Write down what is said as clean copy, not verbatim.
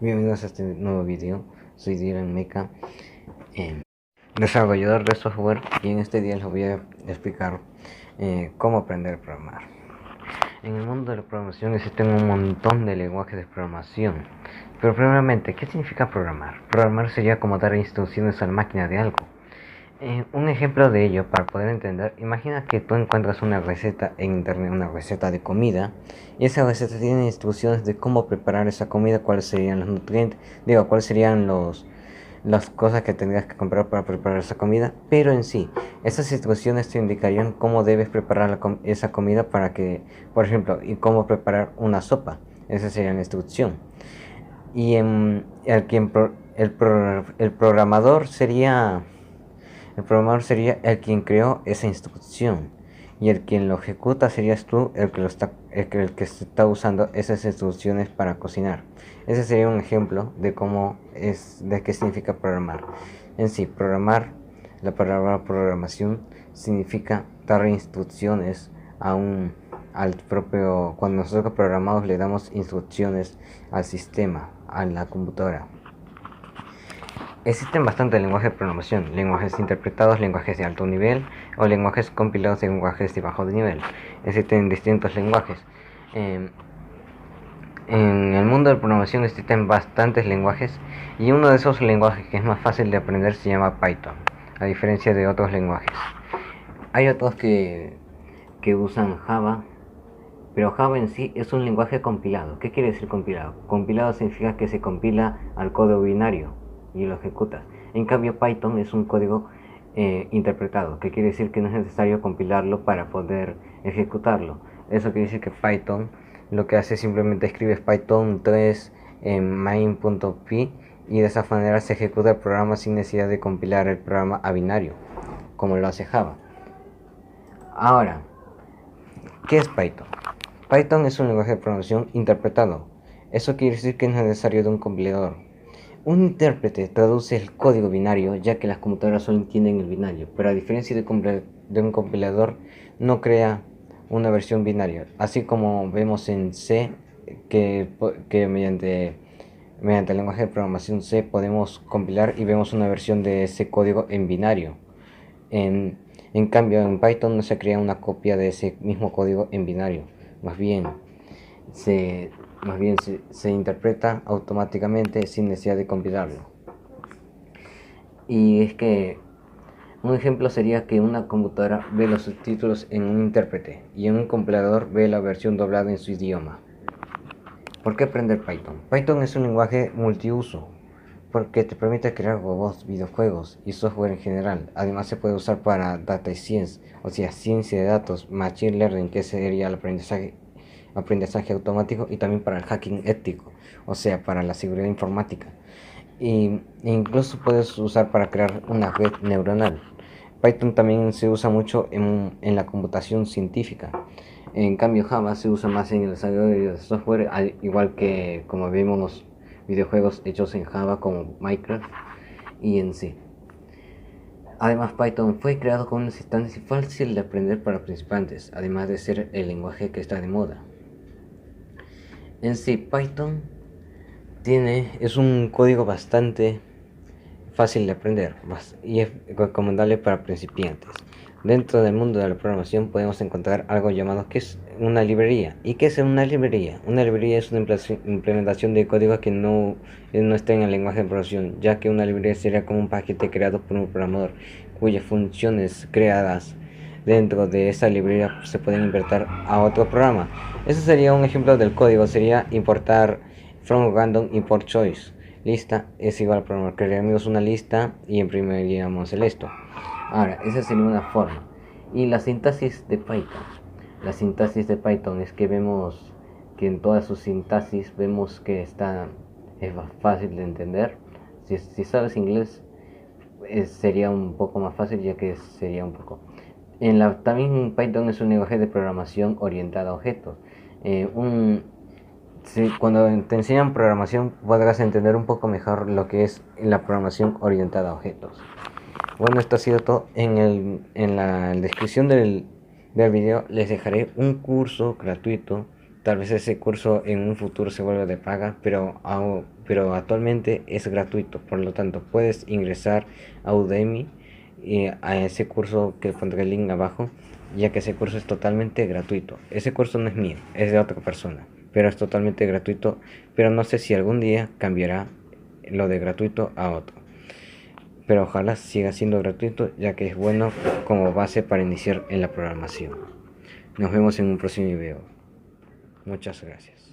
Bienvenidos a este nuevo video. Soy Dylan Meca, desarrollador de software, y en este día les voy a explicar cómo aprender a programar. En el mundo de la programación existen un montón de lenguajes de programación, pero primeramente, ¿qué significa programar? Programar sería como dar instrucciones a la máquina de algo. Un ejemplo de ello, para poder entender, imagina que tú encuentras una receta en internet, una receta de comida, y esa receta tiene instrucciones de cómo preparar esa comida, cuáles serían los nutrientes, cuáles serían las cosas que tendrías que comprar para preparar esa comida, pero en sí, esas instrucciones te indicarían cómo debes preparar esa comida para que, por ejemplo, y cómo preparar una sopa. Esa sería la instrucción. Y el programador sería... El programador sería el quien creó esa instrucción, y el quien lo ejecuta serías tú, el que está usando esas instrucciones para cocinar. Ese sería un ejemplo de de qué significa programar. En sí, programar, la palabra programación significa dar instrucciones al propio. Cuando nosotros programamos, le damos instrucciones al sistema, a la computadora. Existen bastantes lenguajes de programación: lenguajes interpretados, lenguajes de alto nivel o lenguajes compilados de lenguajes de bajo nivel. Existen distintos lenguajes. En el mundo de la programación existen bastantes lenguajes, y uno de esos lenguajes que es más fácil de aprender se llama Python, a diferencia de otros lenguajes. Hay otros que usan Java, pero Java en sí es un lenguaje compilado. ¿Qué quiere decir compilado? Compilado significa que se compila al código binario y lo ejecutas. En cambio, Python es un código interpretado, que quiere decir que no es necesario compilarlo para poder ejecutarlo. Eso quiere decir que Python lo que hace es simplemente escribes Python 3 en main.py, y de esa manera se ejecuta el programa sin necesidad de compilar el programa a binario, como lo hace Java. Ahora, ¿qué es Python? Python es un lenguaje de programación interpretado. Eso quiere decir que no es necesario de un compilador. Un intérprete traduce el código binario, ya que las computadoras solo entienden el binario, pero a diferencia de un compilador, no crea una versión binaria. Así como vemos en C, que mediante el lenguaje de programación C podemos compilar y vemos una versión de ese código en binario. En cambio, en Python no se crea una copia de ese mismo código en binario. Más bien se interpreta automáticamente sin necesidad de compilarlo. Y es que un ejemplo sería que una computadora ve los subtítulos en un intérprete y en un compilador ve la versión doblada en su idioma. ¿Por qué aprender Python? Python es un lenguaje multiuso, porque te permite crear robots, videojuegos y software en general. Además, se puede usar para data science, o sea, ciencia de datos, machine learning, que sería el aprendizaje automático, y también para el hacking ético, o sea, para la seguridad informática. E incluso puedes usar para crear una red neuronal. Python también se usa mucho en la computación científica. En cambio, Java se usa más en el desarrollo de software, al igual que como vemos los videojuegos hechos en Java como Minecraft y en sí. Además, Python fue creado con una sintaxis fácil de aprender para principiantes, además de ser el lenguaje que está de moda. En sí, Python es un código bastante fácil de aprender y es recomendable para principiantes. Dentro del mundo de la programación podemos encontrar algo llamado que es una librería. ¿Y qué es una librería? Una librería es una implementación de código que no está en el lenguaje de programación, ya que una librería sería como un paquete creado por un programador, cuyas funciones creadas dentro de esa librería se pueden importar a otro programa. Ese sería un ejemplo del código, sería importar from random import choice. Lista es igual a programar. Crearíamos una lista y imprimiríamos el esto. Ahora, esa sería una forma. Y la sintaxis de Python. La sintaxis de Python es que vemos que en toda su sintaxis vemos que es fácil de entender. Si sabes inglés, sería un poco más fácil, ya que sería un poco. También Python es un lenguaje de programación orientada a objetos. Cuando te enseñan programación podrás entender un poco mejor lo que es la programación orientada a objetos. Bueno, esto ha sido todo. En la descripción del video les dejaré un curso gratuito Tal vez ese curso en un futuro se vuelva de paga, pero actualmente es gratuito. Por lo tanto, puedes ingresar a Udemy y a ese curso que pondré el link abajo, ya que ese curso es totalmente gratuito. Ese curso no es mío, es de otra persona, pero es totalmente gratuito. Pero no sé si algún día cambiará lo de gratuito a otro. Pero ojalá siga siendo gratuito, ya que es bueno como base para iniciar en la programación. Nos vemos en un próximo video. Muchas gracias.